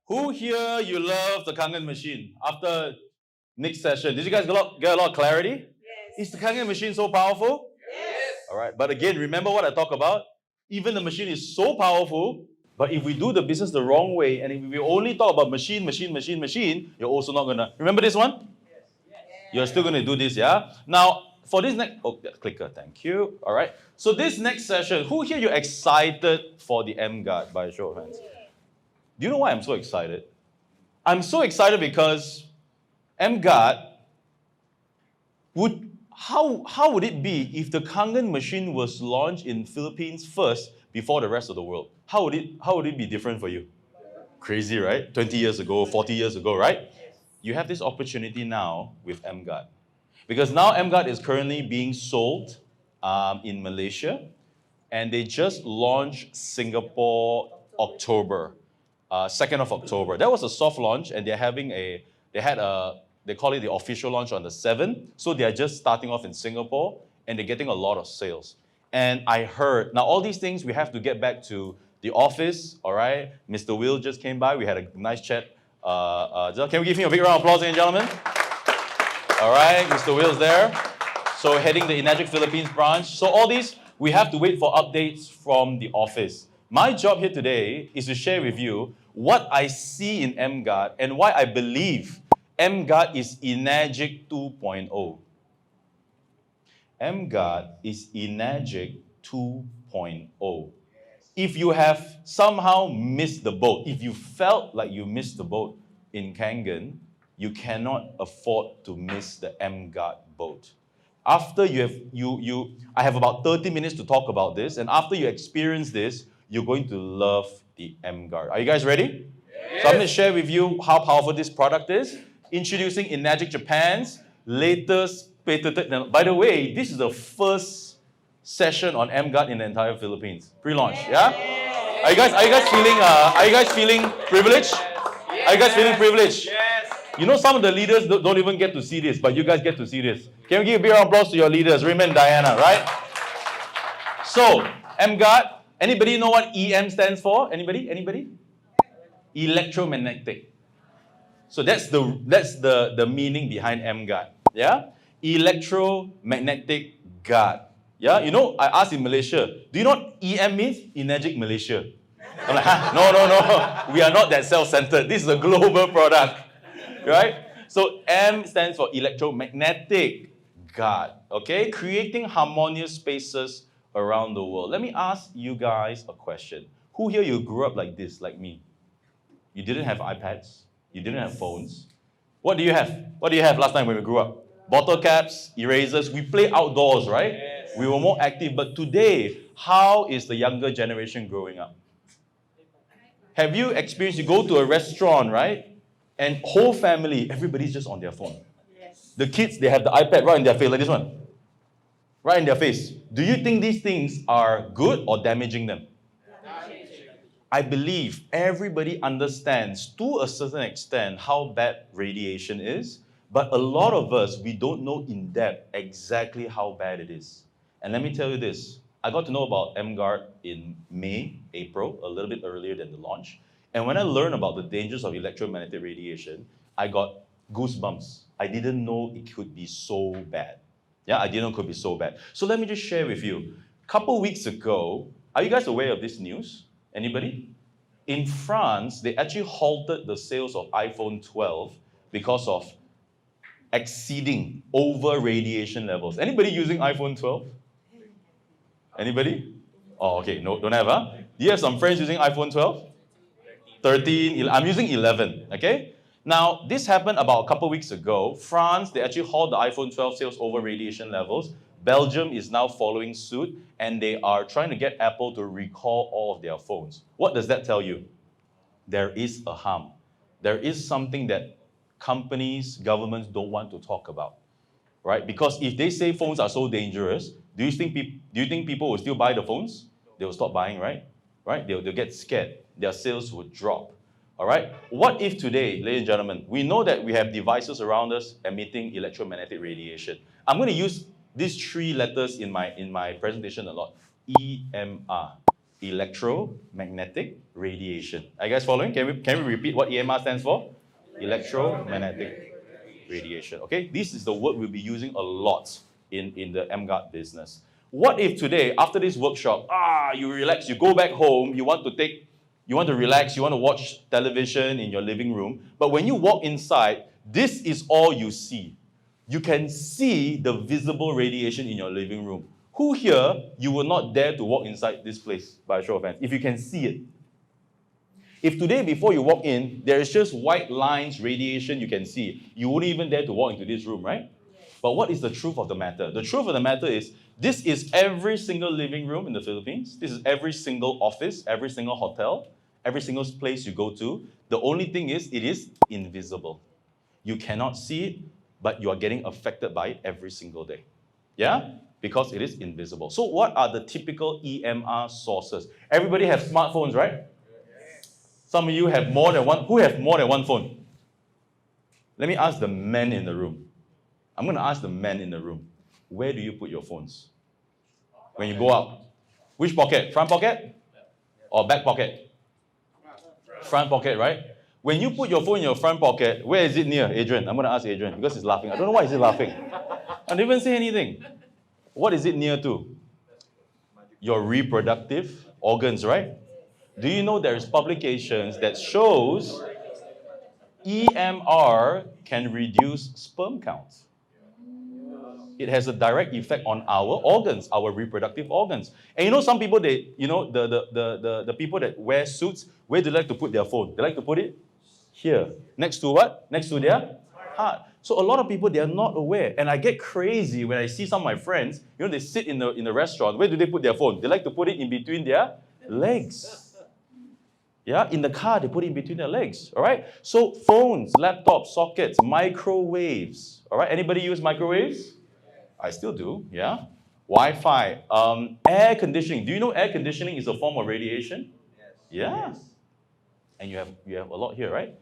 Who here you love the Kangen machine? After next session, did you guys get a lot of clarity? Yes. Is the Kangen machine so powerful? Yes. All right, but again, remember what I talk about? Even the machine is so powerful, but if we do the business the wrong way, and if we only talk about machine, you're also not gonna remember this one? Yes. You're still gonna do this, yeah? Now, for this next clicker, thank you. All right. So this next session, who here you're excited for the EmGuard by a show of hands? Do you know why I'm so excited? I'm so excited because EmGuard how would it be if the Kangen machine was launched in Philippines first before the rest of the world? How would it be different for you? Crazy, right? 20 years ago, 40 years ago, right? You have this opportunity now with EmGuard. Because now EmGuard is currently being sold in Malaysia, and they just launched Singapore October. 2nd of October. That was a soft launch, and they call it the official launch on the 7th. So they are just starting off in Singapore, and they're getting a lot of sales. And I heard, now all these things, we have to get back to the office, all right? Mr. Will just came by. We had a nice chat. Can we give him a big round of applause, ladies and gentlemen? All right, Mr. Will's there. So heading the Enagic Philippines branch. So all these, we have to wait for updates from the office. My job here today is to share with you what I see in EmGuard and why I believe EmGuard is Enagic 2.0. EmGuard is Enagic 2.0. If you have somehow missed the boat, if you felt like you missed the boat in Kangen, you cannot afford to miss the EmGuard boat. After I have about 30 minutes to talk about this, and after you experience this, you're going to love the EmGuard. Are you guys ready? Yes. So I'm going to share with you how powerful this product is. Introducing Enagic Japan's latest patented. By the way, this is the first session on EmGuard in the entire Philippines. Pre-launch, yeah? Are you guys feeling privileged? Are you guys feeling privileged? Yes. You know, some of the leaders don't even get to see this, but you guys get to see this. Can we give a big round of applause to your leaders, Raymond and Diana, right? So, EmGuard. Anybody know what EM stands for? Anybody? Electromagnetic. So that's the meaning behind EmGuard. Yeah? Electromagnetic guard. Yeah? You know, I asked in Malaysia, do you know what EM means? Enagic Malaysia. I'm like, no. We are not that self-centered. This is a global product. Right? So M stands for electromagnetic guard. Okay? Creating harmonious spaces around the world. Let me ask you guys a question. Who here you grew up like this, like me? You didn't have iPads. You didn't have phones. What do you have? What do you have last time when we grew up? Bottle caps, erasers. We play outdoors, right? Yes. We were more active. But today, how is the younger generation growing up? Have you experienced, you go to a restaurant, right? And whole family, everybody's just on their phone. Yes. The kids, they have the iPad right in their face, like this one. Right in their face. Do you think these things are good or damaging them? I believe everybody understands to a certain extent how bad radiation is, but a lot of us, we don't know in depth exactly how bad it is. And let me tell you this, I got to know about EmGuard in May, April, a little bit earlier than the launch. And when I learned about the dangers of electromagnetic radiation, I got goosebumps. I didn't know it could be so bad. Yeah, I didn't know it could be so bad. So let me just share with you. A couple weeks ago, are you guys aware of this news? Anybody? In France, they actually halted the sales of iPhone 12 because of exceeding over radiation levels. Anybody using iPhone 12? Anybody? Oh, okay, no, don't have, huh? Do you have some friends using iPhone 12? 13, I'm using 11, okay? Now, this happened about a couple weeks ago. France, they actually halted the iPhone 12 sales over radiation levels. Belgium is now following suit, and they are trying to get Apple to recall all of their phones. What does that tell you? There is a harm. There is something that companies, governments don't want to talk about, right? Because if they say phones are so dangerous, do you think people will still buy the phones? They will stop buying, right? They'll get scared. Their sales will drop. All right? What if today, ladies and gentlemen, we know that we have devices around us emitting electromagnetic radiation. I'm going to use these three letters in my presentation a lot. EMR. Electromagnetic radiation. Are you guys following? Can we repeat what EMR stands for? Electromagnetic radiation. Okay, this is the word we'll be using a lot in the EmGuard business. What if today, after this workshop, you relax, you go back home, you want to relax, you want to watch television in your living room, but when you walk inside, this is all you see. You can see the visible radiation in your living room. Who here, you will not dare to walk inside this place, by a show of hands, if you can see it? If today, before you walk in, there is just white lines, radiation you can see, you wouldn't even dare to walk into this room, right? But what is the truth of the matter? The truth of the matter is, this is every single living room in the Philippines. This is every single office, every single hotel, every single place you go to. The only thing is, it is invisible. You cannot see it, but you are getting affected by it every single day. Yeah? Because it is invisible. So what are the typical EMR sources? Everybody have smartphones, right? Some of you have more than one. Who have more than one phone? Let me ask the men in the room. I'm going to ask the men in the room. Where do you put your phones? When you go out? Which pocket? Front pocket? Or back pocket? Front pocket, right? When you put your phone in your front pocket, where is it near, Adrian? I'm going to ask Adrian because he's laughing. I don't know why he's laughing. I didn't even say anything. What is it near to? Your reproductive organs, right? Do you know there's publications that shows EMR can reduce sperm counts? It has a direct effect on our organs, our reproductive organs. And you know, some people, the people that wear suits, where do they like to put their phone? They like to put it here. Next to what? Next to their heart. So a lot of people, they are not aware. And I get crazy when I see some of my friends, they sit in the restaurant. Where do they put their phone? They like to put it in between their legs. Yeah, in the car, they put it in between their legs. All right? So phones, laptops, sockets, microwaves. All right? Anybody use microwaves? I still do, yeah. Wi-Fi, air conditioning. Do you know air conditioning is a form of radiation? Yes. Yeah. And you have a lot here, right?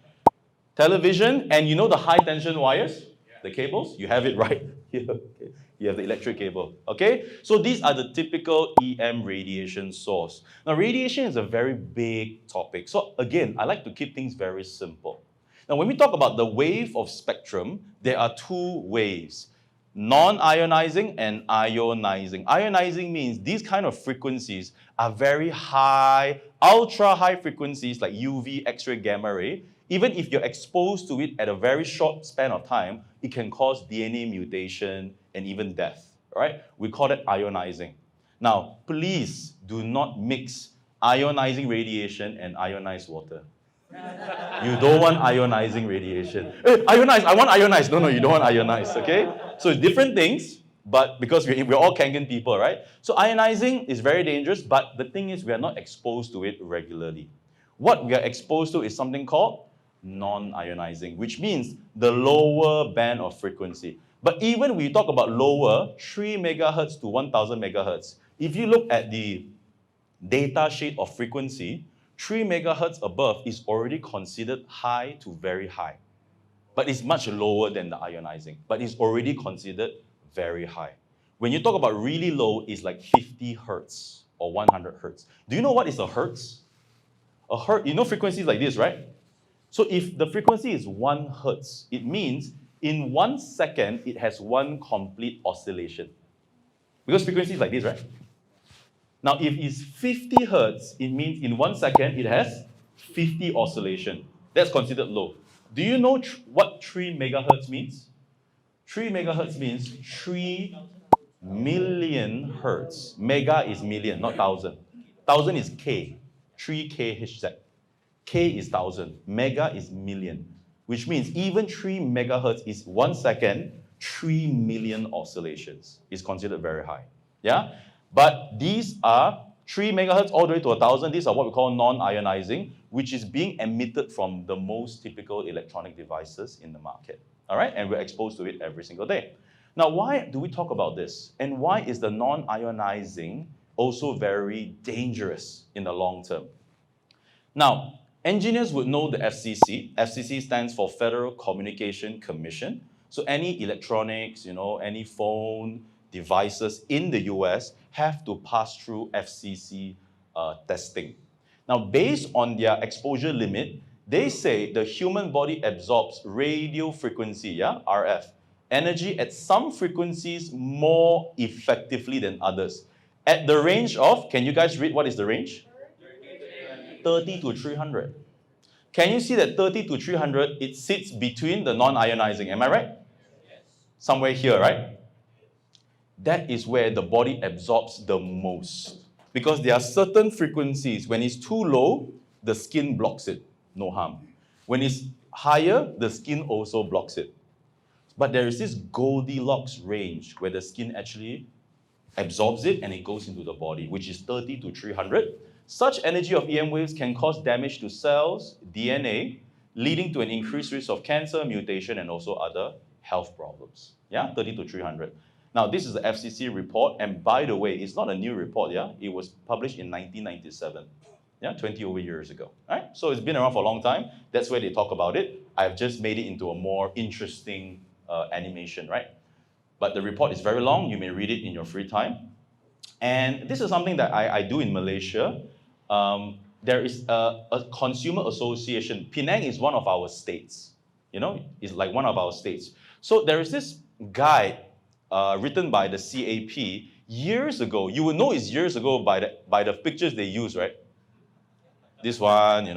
Television, and you know the high tension wires, the cables? You have it right here. Okay. You have the electric cable, okay? So these are the typical EM radiation source. Now, radiation is a very big topic. So again, I like to keep things very simple. Now, when we talk about the wave of spectrum, there are two waves. Non-ionizing and ionizing. Ionizing means these kind of frequencies are very high, ultra high frequencies like UV, X-ray, gamma ray. Even if you're exposed to it at a very short span of time, it can cause DNA mutation and even death. Right? We call that ionizing. Now, please do not mix ionizing radiation and ionized water. You don't want ionizing radiation. Hey, ionized, I want ionized. No, you don't want ionized, okay? So it's different things, but because we're all Kangen people, right? So ionizing is very dangerous, but the thing is we are not exposed to it regularly. What we are exposed to is something called non-ionizing, which means the lower band of frequency. But even when you talk about lower, 3 megahertz to 1000 megahertz, if you look at the data sheet of frequency, 3 megahertz above is already considered high to very high. But it's much lower than the ionizing. But it's already considered very high. When you talk about really low, it's like 50 hertz or 100 hertz. Do you know what is a hertz? A hertz, you know frequencies like this, right? So if the frequency is 1 hertz, it means in 1 second, it has one complete oscillation. Because frequency is like this, right? Now, if it's 50 hertz, it means in 1 second, it has 50 oscillation. That's considered low. Do you know what 3 megahertz means? 3 megahertz means 3 million hertz. Mega is million, not thousand. 1000 is K, 3 kHz. K is 1000, mega is million, which means even 3 megahertz is 1 second, 3 million oscillations. Is considered very high. Yeah? But these are 3 megahertz all the way to 1000. These are what we call non-ionizing, which is being emitted from the most typical electronic devices in the market. All right? And we're exposed to it every single day. Now, why do we talk about this? And why is the non-ionizing also very dangerous in the long term? Now, engineers would know the FCC. FCC stands for Federal Communication Commission. So any electronics, any phone devices in the US have to pass through FCC testing. Now, based on their exposure limit, they say the human body absorbs radio frequency, yeah, RF, energy at some frequencies more effectively than others. At the range of, can you guys read what is the range? 30 to 300. Can you see that 30 to 300, it sits between the non-ionizing, am I right? Somewhere here, right? That is where the body absorbs the most. Because there are certain frequencies, when it's too low, the skin blocks it, no harm. When it's higher, the skin also blocks it. But there is this Goldilocks range where the skin actually absorbs it and it goes into the body, which is 30 to 300. Such energy of EM waves can cause damage to cells, DNA, leading to an increased risk of cancer, mutation, and also other health problems. Yeah, 30 to 300. Now, this is the FCC report, and by the way, it's not a new report, yeah? It was published in 1997, yeah, 20 over years ago, right? So it's been around for a long time. That's where they talk about it. I've just made it into a more interesting animation, right? But the report is very long. You may read it in your free time. And this is something that I do in Malaysia. There is a consumer association. Penang is one of our states, you know, it's like one of our states. So there is this guide written by the CAP years ago. You would know it's years ago by the pictures they use, right? This one,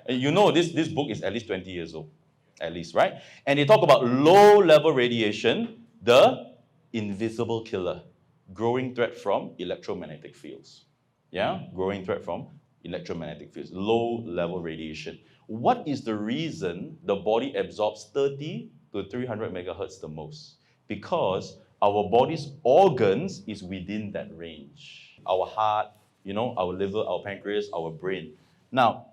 you know this book is at least 20 years old, at least, right? And they talk about low-level radiation, the invisible killer, growing threat from electromagnetic fields. Yeah, growing threat from electromagnetic fields, low-level radiation. What is the reason the body absorbs 30 to 300 megahertz the most? Because our body's organs is within that range. Our heart, you know, our liver, our pancreas, our brain. Now,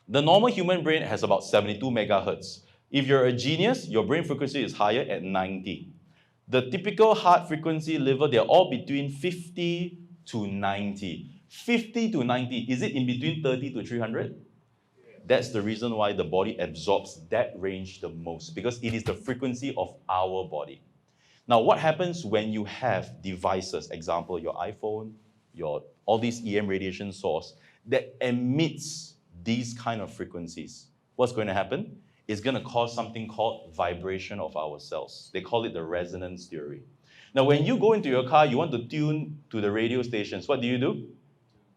the normal human brain has about 72 megahertz. If you're a genius, your brain frequency is higher at 90. The typical heart frequency, liver, they're all between 50 to 90. 50 to 90, is it in between 30 to 300? That's the reason why the body absorbs that range the most, because it is the frequency of our body. Now, what happens when you have devices, example, your iPhone, all these EM radiation source, that emits these kind of frequencies? What's going to happen? It's going to cause something called vibration of our cells. They call it the resonance theory. Now, when you go into your car, you want to tune to the radio stations. What do?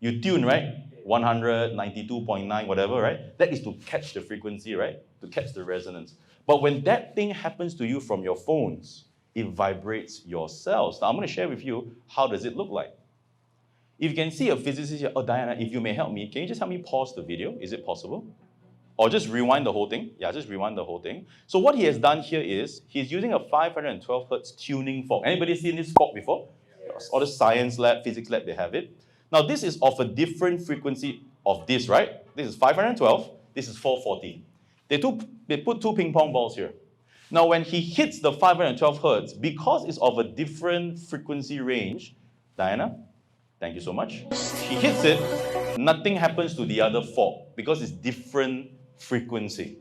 You tune, right? 100, 92.9, whatever, right? That is to catch the frequency, right? To catch the resonance. But when that thing happens to you from your phones, it vibrates your cells. Now, I'm going to share with you how does it look like. If you can see a physicist here, oh, Diana, if you may help me, can you just help me pause the video? Is it possible? Or just rewind the whole thing. Yeah, just rewind the whole thing. So what he has done here is, he's using a 512 hertz tuning fork. Anybody seen this fork before? Yes. All the science lab, physics lab, they have it. Now this is of a different frequency of this, right? This is 512, this is 440. They put two ping pong balls here. Now when he hits the 512 hertz, because it's of a different frequency range, Diana, thank you so much. He hits it, nothing happens to the other fork because it's different frequency.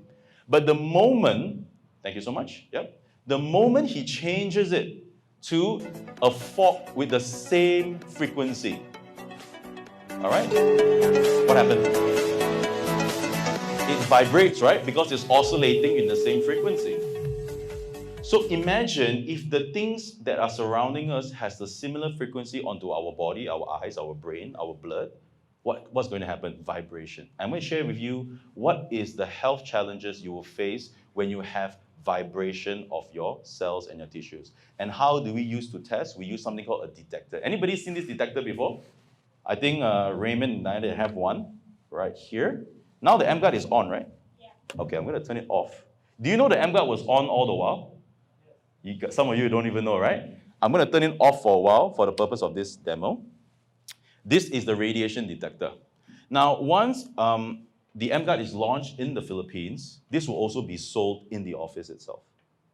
But the moment, thank you so much, yep. The moment he changes it to a fork with the same frequency, all right, what happened? It vibrates, right? Because it's oscillating in the same frequency. So imagine if the things that are surrounding us has the similar frequency onto our body, our eyes, our brain, our blood, what's going to happen? Vibration. I'm going to share with you what is the health challenges you will face when you have vibration of your cells and your tissues. And how do we use to test? We use something called a detector. Anybody seen this detector before? I think Raymond and I have one right here. Now the EmGuard is on, right? Yeah. Okay, I'm going to turn it off. Do you know the EmGuard was on all the while? Some of you don't even know, right? I'm going to turn it off for a while for the purpose of this demo. This is the radiation detector. Now, once the EmGuard is launched in the Philippines, this will also be sold in the office itself.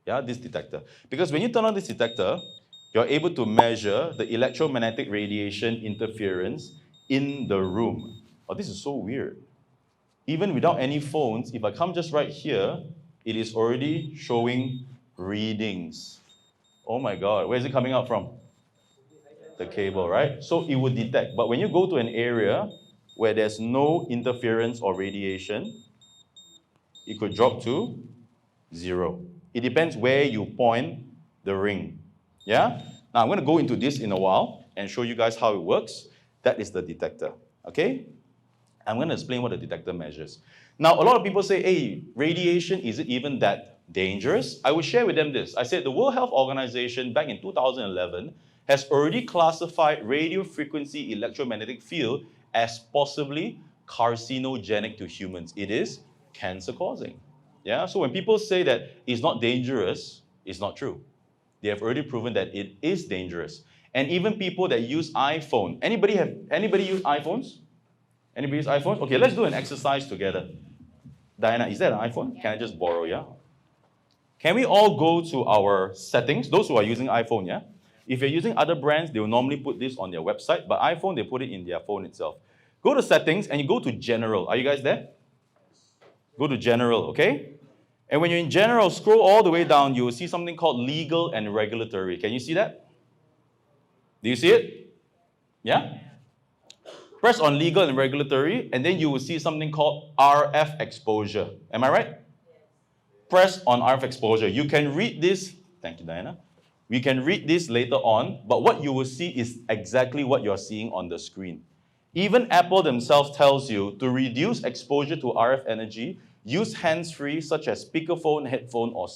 Yeah, this detector. Because when you turn on this detector, you're able to measure the electromagnetic radiation interference in the room. Oh, this is so weird. Even without any phones, if I come just right here, it is already showing readings. Oh my God, where is it coming out from? The cable, right? So it would detect. But when you go to an area where there's no interference or radiation, it could drop to 0. It depends where you point the ring. Yeah? Now I'm going to go into this in a while and show you guys how it works. That is the detector. Okay? I'm going to explain what the detector measures. Now, a lot of people say, hey, radiation, is it even that dangerous? I will share with them this. I said the World Health Organization back in 2011 has already classified radio frequency electromagnetic field as possibly carcinogenic to humans. It is cancer causing. Yeah, so when people say that it's not dangerous, it's not true. They have already proven that it is dangerous. And even people that use iPhone. Anybody use iPhones? Anybody use iPhones? Okay, let's do an exercise together. Diana, is that an iPhone? Can I just borrow, yeah? Can we all go to our settings? Those who are using iPhone, yeah? If you're using other brands, they will normally put this on their website, but iPhone, they put it in their phone itself. Go to settings and you go to general. Are you guys there? Go to general, okay? And when you're in general, scroll all the way down, you will see something called legal and regulatory. Can you see that? Do you see it? Yeah? Press on legal and regulatory, and then you will see something called RF exposure. Am I right? Press on RF exposure. You can read this. Thank you, Diana. We can read this later on, but what you will see is exactly what you're seeing on the screen. Even Apple themselves tells you to reduce exposure to RF energy, use hands-free such as speakerphone, headphone, or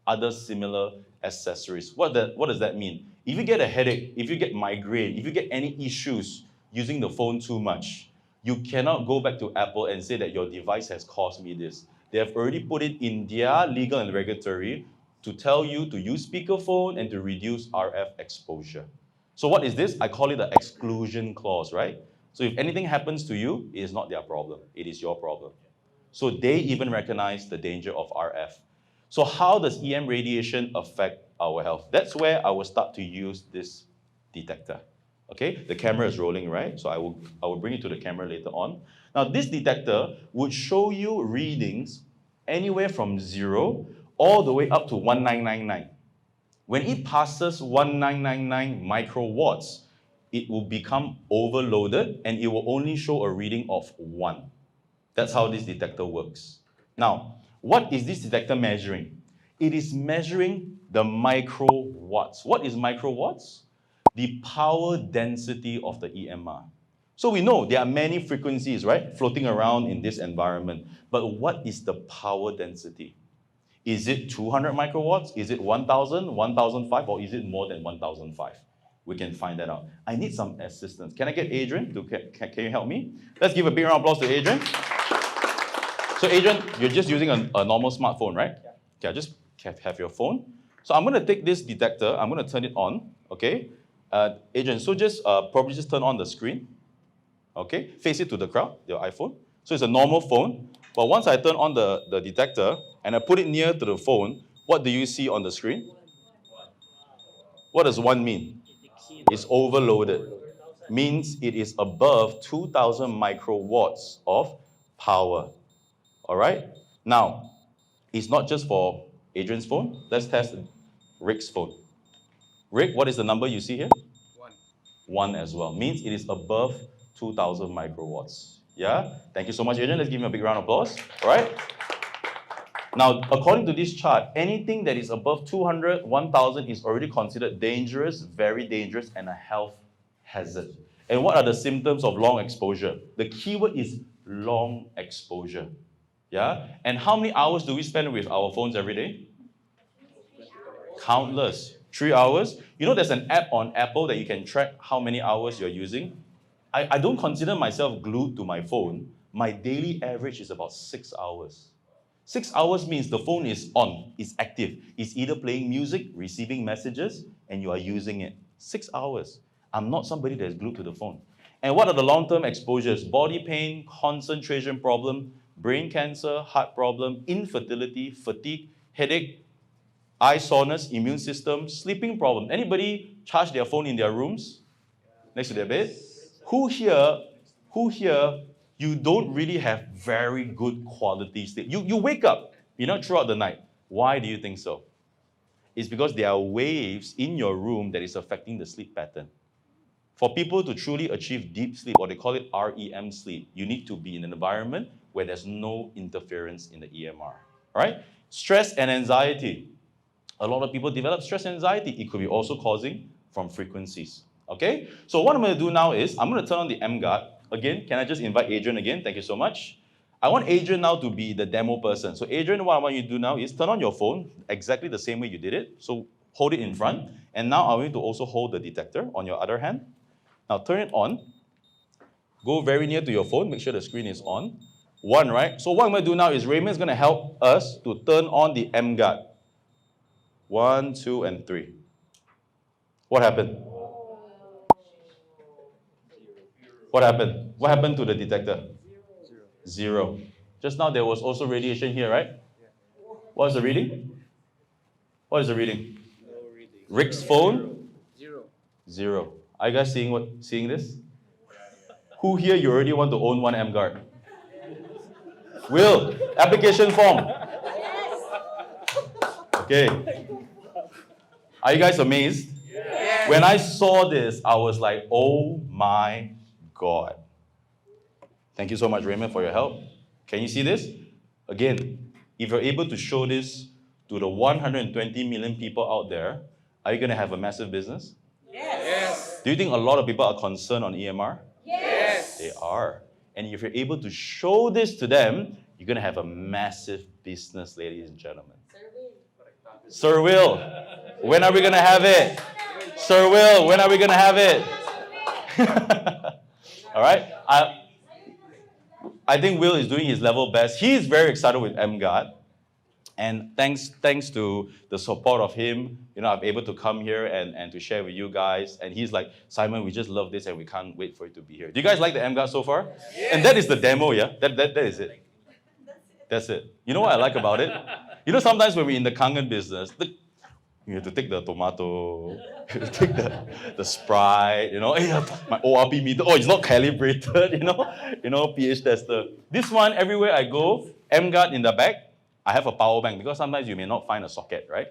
other similar accessories. What does that mean? If you get a headache, if you get migraine, if you get any issues using the phone too much, you cannot go back to Apple and say that your device has caused me this. They have already put it in their legal and regulatory to tell you to use speakerphone and to reduce RF exposure. So what is this? I call it the exclusion clause, right? So if anything happens to you, it is not their problem. It is your problem. So they even recognize the danger of RF. So how does EM radiation affect our health? That's where I will start to use this detector. Okay, the camera is rolling, right? So I will bring it to the camera later on. Now this detector would show you readings anywhere from 0 all the way up to 1999. When it passes 1999 microwatts, it will become overloaded and it will only show a reading of 1. That's how this detector works. Now, what is this detector measuring? It is measuring the microwatts. What is microwatts? The power density of the EMR. So we know there are many frequencies, right, floating around in this environment. But what is the power density? Is it 200 microwatts? Is it 1,000, 1,005, or is it more than 1,005? We can find that out. I need some assistance. Can I get Adrian? Can you help me? Let's give a big round of applause to Adrian. So Adrian, you're just using a normal smartphone, right? Yeah. Okay, just have your phone. So I'm going to take this detector. I'm going to turn it on, okay? Adrian, so just probably just turn on the screen, okay? Face it to the crowd, your iPhone. So it's a normal phone, but once I turn on the detector and I put it near to the phone, what do you see on the screen? What does 1 mean? It's overloaded. Means it is above 2,000 microwatts of power. All right? Now, it's not just for Adrian's phone. Let's test Rick's phone. Rick, what is the number you see here? 1. 1 as well. Means it is above 2,000 microwatts. Yeah? Thank you so much, Adrian. Let's give him a big round of applause. All right? Now, according to this chart, anything that is above 200, 1,000 is already considered dangerous, very dangerous, and a health hazard. And what are the symptoms of long exposure? The keyword is long exposure. Yeah? And how many hours do we spend with our phones every day? Countless. 3 hours. You know, there's an app on Apple that you can track how many hours you're using. I don't consider myself glued to my phone. My daily average is about 6 hours. 6 hours means the phone is on, it's active. It's either playing music, receiving messages, and you are using it. 6 hours. I'm not somebody that's glued to the phone. And what are the long-term exposures? Body pain, concentration problem, brain cancer, heart problem, infertility, fatigue, headache, eye soreness, immune system, sleeping problem. Anybody charge their phone in their rooms? Next to their bed? Who here, you don't really have very good quality sleep? You wake up, throughout the night. Why do you think so? It's because there are waves in your room that is affecting the sleep pattern. For people to truly achieve deep sleep, or they call it REM sleep, you need to be in an environment where there's no interference in the EMR. All right? Stress and anxiety. A lot of people develop stress and anxiety. It could be also causing from frequencies. Okay? So what I'm going to do now is, I'm going to turn on the EmGuard. Again, can I just invite Adrian again? Thank you so much. I want Adrian now to be the demo person. So Adrian, what I want you to do now is turn on your phone exactly the same way you did it. So hold it in front. And now I want you to also hold the detector on your other hand. Now turn it on. Go very near to your phone. Make sure the screen is on. 1, right? So what I'm going to do now is Raymond's going to help us to turn on the EmGuard. 1, 2, and 3. What happened? What happened? What happened to the detector? 0. Just now there was also radiation here, right? What is the reading? What is the reading? No reading. Rick's phone? 0. 0. Are you guys seeing this? Who here you already want to own one EmGuard? Will, application form. Okay. Are you guys amazed? Yes. When I saw this, I was like, oh my God. Thank you so much, Raymond, for your help. Can you see this? Again, if you're able to show this to the 120 million people out there, are you going to have a massive business? Yes. Do you think a lot of people are concerned on EMR? Yes. They are. And if you're able to show this to them, you're going to have a massive business, ladies and gentlemen. Sir Will, when are we going to have it? Sir Will, when are we going to have it? All right? I think Will is doing his level best. He's very excited with EmGuard. And thanks to the support of him, I'm able to come here and to share with you guys. And he's like, Simon, we just love this and we can't wait for it to be here. Do you guys like the EmGuard so far? Yes. And that is the demo, yeah? That is it. That's it. You know what I like about it? Sometimes when we're in the kangen business, you have to take the tomato, you have to take the Sprite, my ORP meter, it's not calibrated, pH tester. This one, everywhere I go, EmGuard in the back, I have a power bank because sometimes you may not find a socket, right?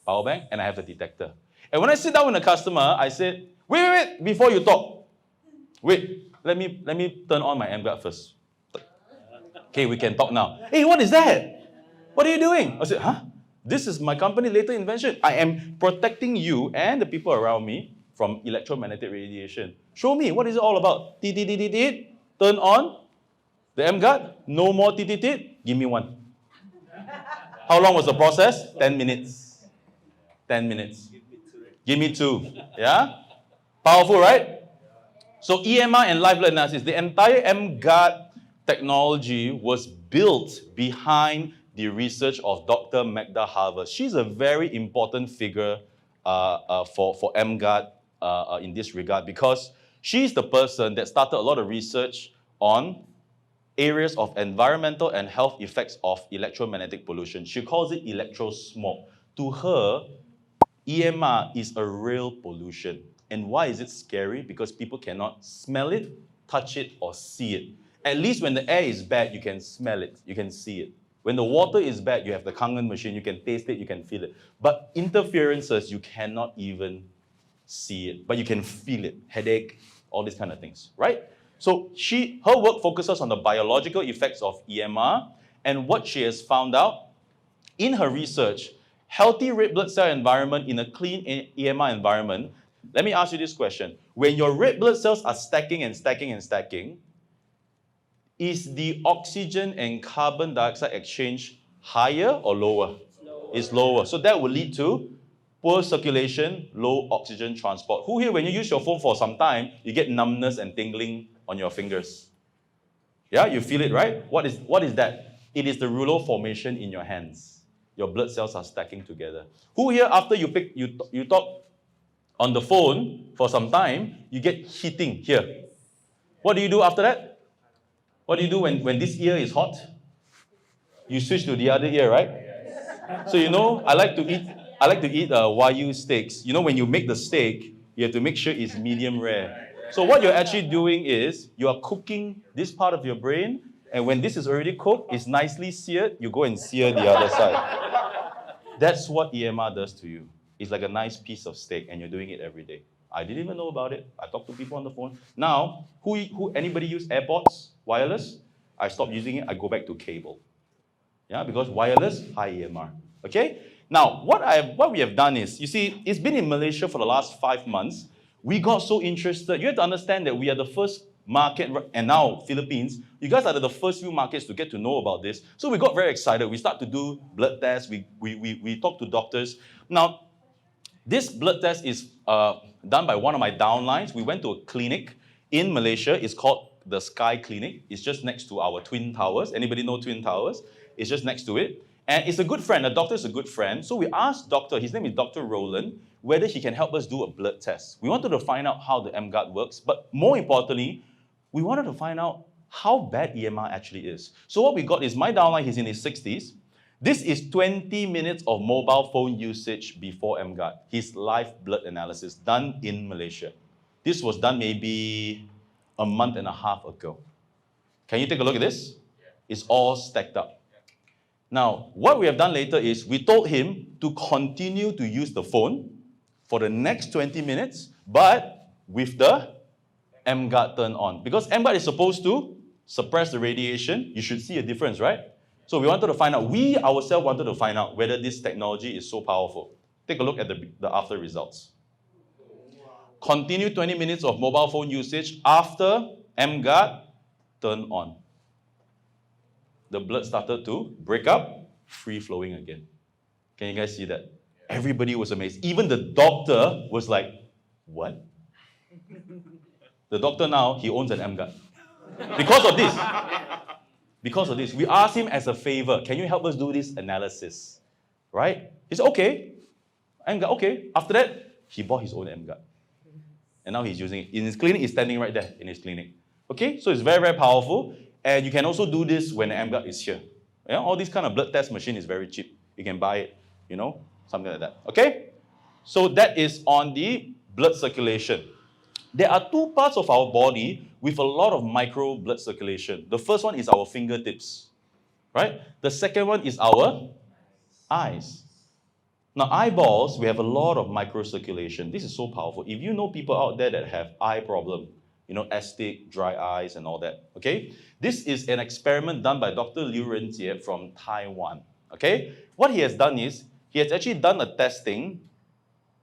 Power bank, and I have a detector. And when I sit down with a customer, I said, wait, before you talk. Wait, let me turn on my EmGuard first. Okay, we can talk now. Hey, what is that? What are you doing? I said, this is my company latest invention. I am protecting you and the people around me from electromagnetic radiation. Show me, what is it all about? Turn on the EmGuard. No more give me one. How long was the process? 10 minutes. 10 minutes. Give me 2. Yeah? Powerful, right? So EMR and live blood analysis, the entire EmGuard technology was built behind the research of Dr. Magda Harvest. She's a very important figure for EmGuard in this regard because she's the person that started a lot of research on areas of environmental and health effects of electromagnetic pollution. She calls it electrosmog. To her, EMR is a real pollution. And why is it scary? Because people cannot smell it, touch it, or see it. At least when the air is bad, you can smell it, you can see it. When the water is bad, you have the kangen machine, you can taste it, you can feel it. But interferences, you cannot even see it, but you can feel it. Headache, all these kind of things, right? So her work focuses on the biological effects of EMR, and what she has found out in her research, healthy red blood cell environment in a clean EMR environment. Let me ask you this question. When your red blood cells are stacking and stacking and stacking, is the oxygen and carbon dioxide exchange higher or lower? It's lower. So that will lead to poor circulation, low oxygen transport. Who here, when you use your phone for some time, you get numbness and tingling on your fingers? Yeah, you feel it, right? What is that? It is the rouleau formation in your hands. Your blood cells are stacking together. Who here, after you talk on the phone for some time, you get heating here? What do you do after that? What do you do when this ear is hot? You switch to the other ear, right? So I like to eat Wagyu steaks. When you make the steak, you have to make sure it's medium rare. So what you're actually doing is you are cooking this part of your brain, and when this is already cooked, it's nicely seared, you go and sear the other side. That's what EMR does to you. It's like a nice piece of steak, and you're doing it every day. I didn't even know about it. I talked to people on the phone. Now, anybody use AirPods, wireless? I stopped using it. I go back to cable. Yeah, because wireless, high EMR. Okay? Now, what we have done is, you see, it's been in Malaysia for the last 5 months. We got so interested. You have to understand that we are the first market, and now Philippines, you guys are the first few markets to get to know about this. So we got very excited. We start to do blood tests. We talk to doctors. Now, this blood test is done by one of my downlines. We went to a clinic in Malaysia. It's called the Sky Clinic. It's just next to our Twin Towers. Anybody know Twin Towers? It's just next to it. And it's a good friend. The doctor is a good friend. So we asked doctor, his name is Dr. Roland, whether he can help us do a blood test. We wanted to find out how the EmGuard works, but more importantly, we wanted to find out how bad EMR actually is. So what we got is my downline, he's in his 60s. This is 20 minutes of mobile phone usage before EmGuard. His live blood analysis done in Malaysia. This was done maybe a month and a half ago. Can you take a look at this? It's all stacked up. Now, what we have done later is we told him to continue to use the phone for the next 20 minutes, but with the EmGuard turned on. Because EmGuard is supposed to suppress the radiation. You should see a difference, right? So we wanted to find out, we ourselves wanted to find out whether this technology is so powerful. Take a look at the after results. Continue 20 minutes of mobile phone usage after EmGuard turned on. The blood started to break up, free flowing again. Can you guys see that? Everybody was amazed. Even the doctor was like, what? The doctor now, he owns an EmGuard. Because of this. Because of this. We asked him as a favor, can you help us do this analysis? Right? He said, okay. EmGuard, okay. After that, he bought his own EmGuard. And now he's using it. In his clinic, he's standing right there in his clinic. Okay? So it's very, very powerful. And you can also do this when the EmGuard is here. Yeah? All these kind of blood test machine is very cheap. You can buy it, something like that. Okay? So that is on the blood circulation. There are two parts of our body with a lot of micro blood circulation. The first one is our fingertips, right? The second one is our eyes. Now, eyeballs, we have a lot of microcirculation. This is so powerful. If you know people out there that have eye problem, astig, dry eyes and all that, okay? This is an experiment done by Dr. Liu Renjie from Taiwan, okay? What he has done is, he has actually done a testing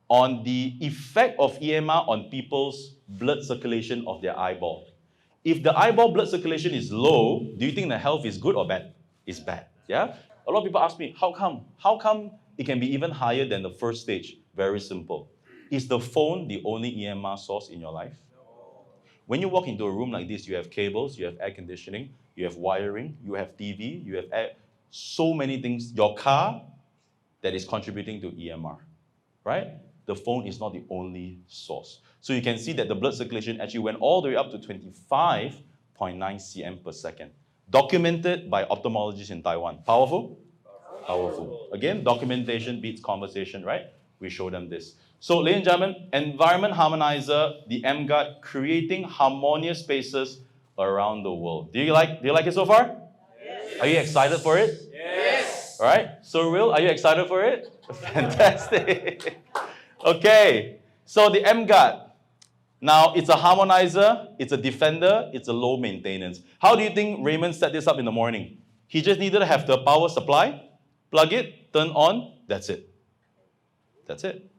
on the effect of EMR on people's blood circulation of their eyeball. If the eyeball blood circulation is low, do you think the health is good or bad? It's bad, yeah? A lot of people ask me, how come? How come it can be even higher than the first stage? Very simple. Is the phone the only EMR source in your life? When you walk into a room like this, you have cables, you have air conditioning, you have wiring, you have TV, you have so many things. Your car that is contributing to EMR, right? The phone is not the only source. So you can see that the blood circulation actually went all the way up to 25.9 cm per second. Documented by ophthalmologists in Taiwan. Powerful? Powerful. Again, documentation beats conversation, right? We show them this. So, ladies and gentlemen, environment harmonizer, the EmGuard, creating harmonious spaces around the world. Do you like it so far? Yes. Are you excited for it? Yes. All right. So, Real, are you excited for it? Fantastic. Okay. So, the EmGuard. Now, it's a harmonizer, it's a defender, it's a low maintenance. How do you think Raymond set this up in the morning? He just needed to have the power supply, plug it, turn on, that's it. That's it.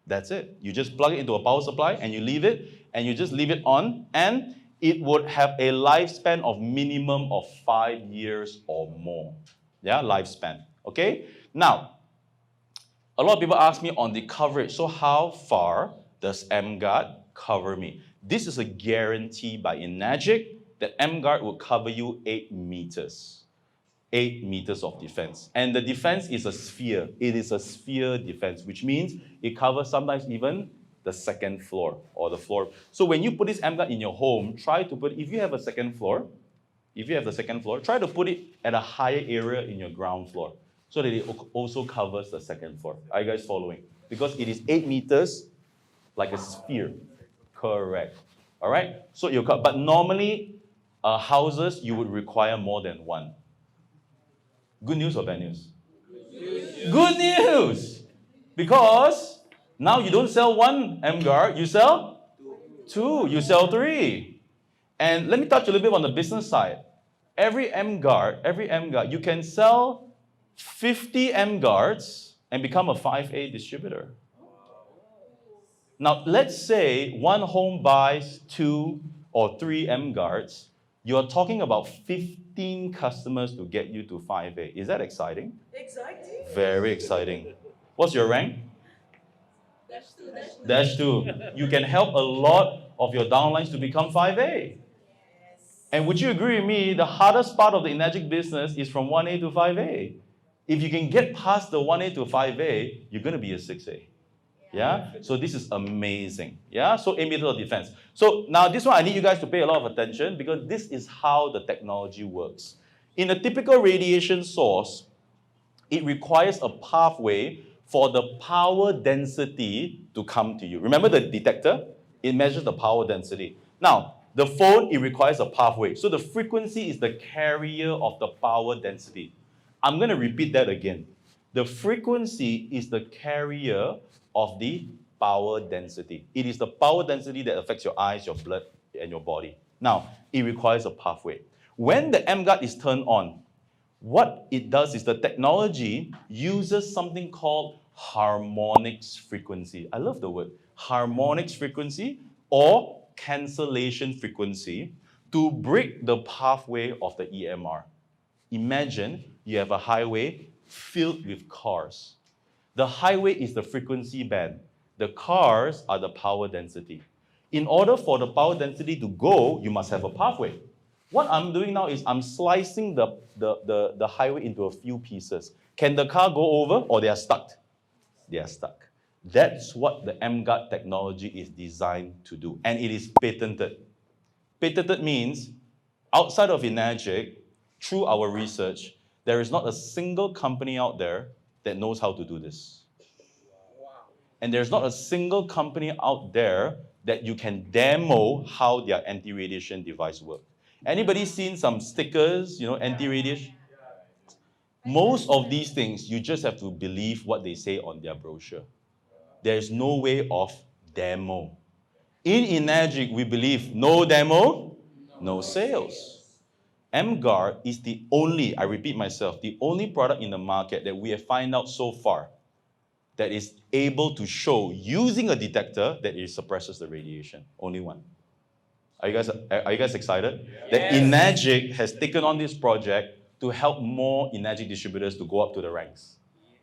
That's it. You just plug it into a power supply and you leave it, and you just leave it on, and it would have a lifespan of minimum of 5 years or more. Yeah, lifespan. Okay? Now, a lot of people ask me on the coverage, so how far does EmGuard cover me? This is a guarantee by Enagic that EmGuard will cover you 8 meters. 8 meters of defense. And the defense is a sphere. It is a sphere defense, which means it covers sometimes even the second floor or the floor. So when you put this EmGuard in your home, try to put, if you have a second floor, try to put it at a higher area in your ground floor so that it also covers the second floor. Are you guys following? Because it is 8 meters like a sphere. Correct. All right? So but normally, houses, you would require more than one. Good news or bad news? Good news. Because Now you don't sell one EmGuard, you sell two, you sell three. And let me touch a little bit on the business side. Every EmGuard, you can sell 50 EmGuards and become a 5A distributor. Now, let's say one home buys 2 or 3 EmGuards. You're talking about 15 customers to get you to 5A. Is that exciting? Exciting. Very exciting. What's your rank? Dash 2. You can help a lot of your downlines to become 5A. And would you agree with me, the hardest part of the Enagic business is from 1A to 5A. If you can get past the 1A to 5A, you're going to be a 6A. Yeah? So this is amazing. Yeah? So emitter of defense. So now this one, I need you guys to pay a lot of attention because this is how the technology works. In a typical radiation source, it requires a pathway for the power density to come to you. Remember the detector? It measures the power density. Now, the phone, it requires a pathway. So the frequency is the carrier of the power density. I'm going to repeat that again. The frequency is the carrier of the power density. It is the power density that affects your eyes, your blood, and your body. Now, it requires a pathway. When the EmGuard is turned on, what it does is the technology uses something called harmonics frequency. I love the word. Harmonics frequency or cancellation frequency to break the pathway of the EMR. Imagine you have a highway filled with cars. The highway is the frequency band. The cars are the power density. In order for the power density to go, you must have a pathway. What I'm doing now is I'm slicing the highway into a few pieces. Can the car go over or they are stuck? They are stuck. That's what the EmGuard technology is designed to do. And it is patented. Patented means outside of Enagic, through our research, there is not a single company out there that knows how to do this. And there's not a single company out there that you can demo how their anti-radiation device works. Anybody seen some stickers, anti-radiation? Most of these things, you just have to believe what they say on their brochure. There's no way of demo. In Enagic, we believe no demo, no sales. EmGuard is the only, I repeat myself, the only product in the market that we have found out so far that is able to show using a detector that it suppresses the radiation. Only one. Are you guys excited? Yes. That Enagic has taken on this project to help more Enagic distributors to go up to the ranks.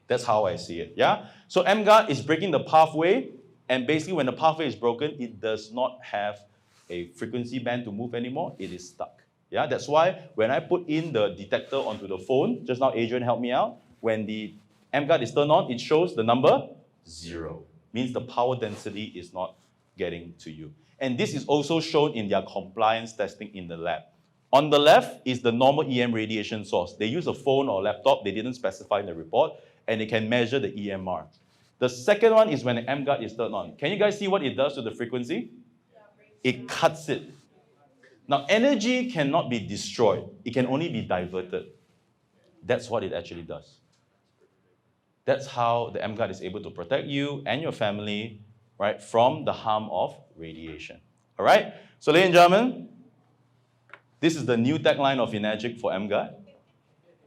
That's how I see it. Yeah? So EmGuard is breaking the pathway, and basically when the pathway is broken, it does not have a frequency band to move anymore. It is stuck. Yeah? That's why when I put in the detector onto the phone, just now Adrian helped me out, when the EmGuard is turned on, it shows the number 0. Means the power density is not getting to you. And this is also shown in their compliance testing in the lab. On the left is the normal EM radiation source. They use a phone or laptop, they didn't specify in the report, and they can measure the EMR. The second one is when the EmGuard is turned on. Can you guys see what it does to the frequency? It cuts it. Now, energy cannot be destroyed. It can only be diverted. That's what it actually does. That's how the EmGuard is able to protect you and your family, right, from the harm of radiation. All right? So, ladies and gentlemen, this is the new tagline of Enagic for EmGuard.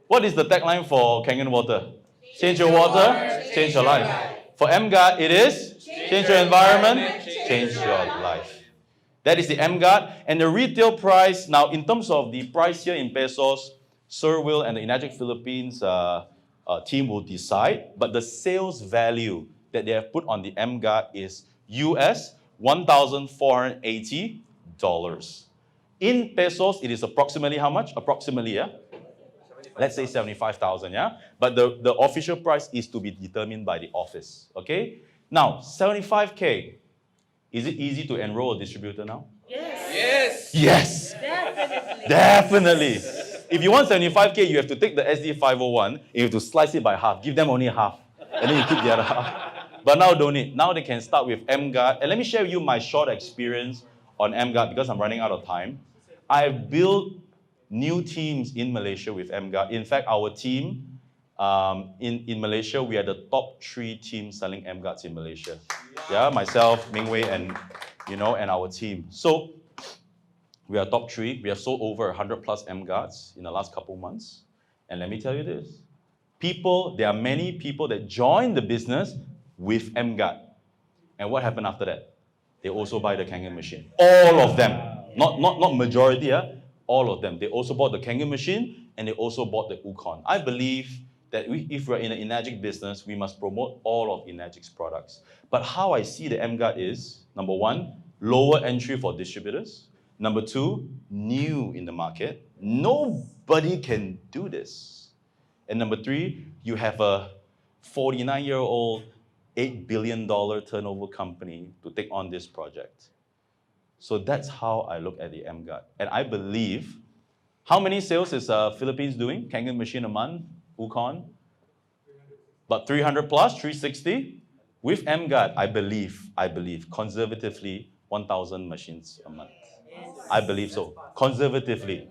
What is the tagline for Kangen Water? Change your water, change your life. For EmGuard, it is change your environment, change your life. That is the EmGuard. And the retail price, now in terms of the price here in pesos, Sir Will and the Enagic Philippines team will decide, but the sales value that they have put on the EmGuard is US $1,480. In pesos, it is approximately how much? Approximately, yeah? Let's say 75,000, yeah? But the official price is to be determined by the office, okay? Now, 75K, is it easy to enroll a distributor now? Yes. Yes! Definitely. Definitely! If you want 75K, you have to take the SD501, you have to slice it by half, give them only half, and then you keep the other half. But now don't need. Now they can start with EmGuard. And let me share with you my short experience on EmGuard because I'm running out of time. I've built new teams in Malaysia with EmGuard. In fact, our team In Malaysia, we are the top 3 teams selling EmGuards in Malaysia. Yeah, myself, Mingwei, and and our team. So we are top 3. We have sold over 100 plus EmGuards in the last couple months. And let me tell you this. There are many people that join the business with EmGuard. And what happened after that? They also buy the Kangen machine. All of them. Not majority, all of them. They also bought the Kangen machine and they also bought the Ukon. I believe that if we're in an Enagic business, we must promote all of Enagic's products. But how I see the EmGuard is, number 1, lower entry for distributors. Number 2, new in the market. Nobody can do this. And number 3, you have a 49-year-old, $8 billion turnover company to take on this project. So that's how I look at the EmGuard. And I believe, how many sales is Philippines doing? Kangen machine a month, Ukon? About 300 plus, 360. With EmGuard, I believe, conservatively, 1,000 machines a month. I believe so, conservatively.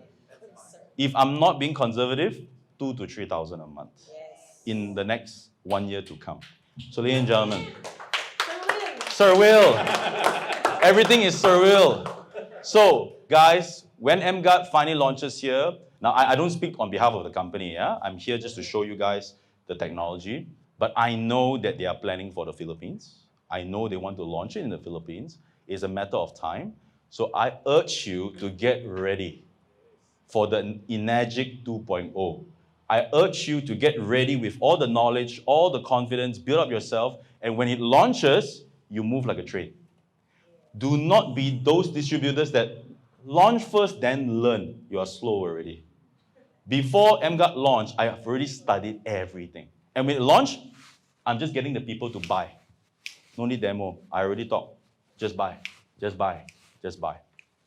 If I'm not being conservative, 2,000 to 3,000 a month in the next 1 year to come. So, ladies and gentlemen, Sir Will, everything is Sir Will. So, guys, when EmGuard finally launches here, now I don't speak on behalf of the company, yeah? I'm here just to show you guys the technology, but I know that they are planning for the Philippines. I know they want to launch it in the Philippines. It's a matter of time. So I urge you to get ready for the Enagic 2.0. I urge you to get ready with all the knowledge, all the confidence, build up yourself, and when it launches, you move like a train. Do not be those distributors that launch first, then learn. You are slow already. Before EmGuard launch, I have already studied everything. And when it launched, I'm just getting the people to buy. No need demo. I already talked. Just buy. Just buy. Just buy.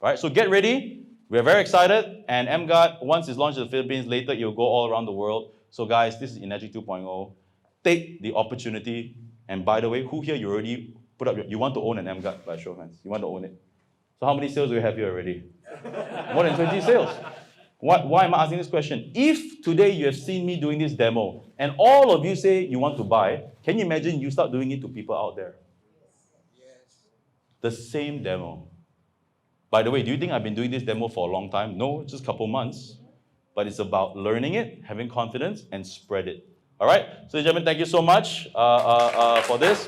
All right, so get ready. We're very excited. And EmGuard, once it's launched in the Philippines, later it'll go all around the world. So guys, this is Enagic 2.0. Take the opportunity. And by the way, who here you already put up, you want to own an EmGuard by show of hands? You want to own it? So how many sales do we have here already? More than 20 sales. Why am I asking this question? If today you have seen me doing this demo, and all of you say you want to buy, can you imagine you start doing it to people out there? Yes. The same demo. By the way, do you think I've been doing this demo for a long time? No, just a couple months. But it's about learning it, having confidence, and spread it. All right? So, gentlemen, thank you so much for this.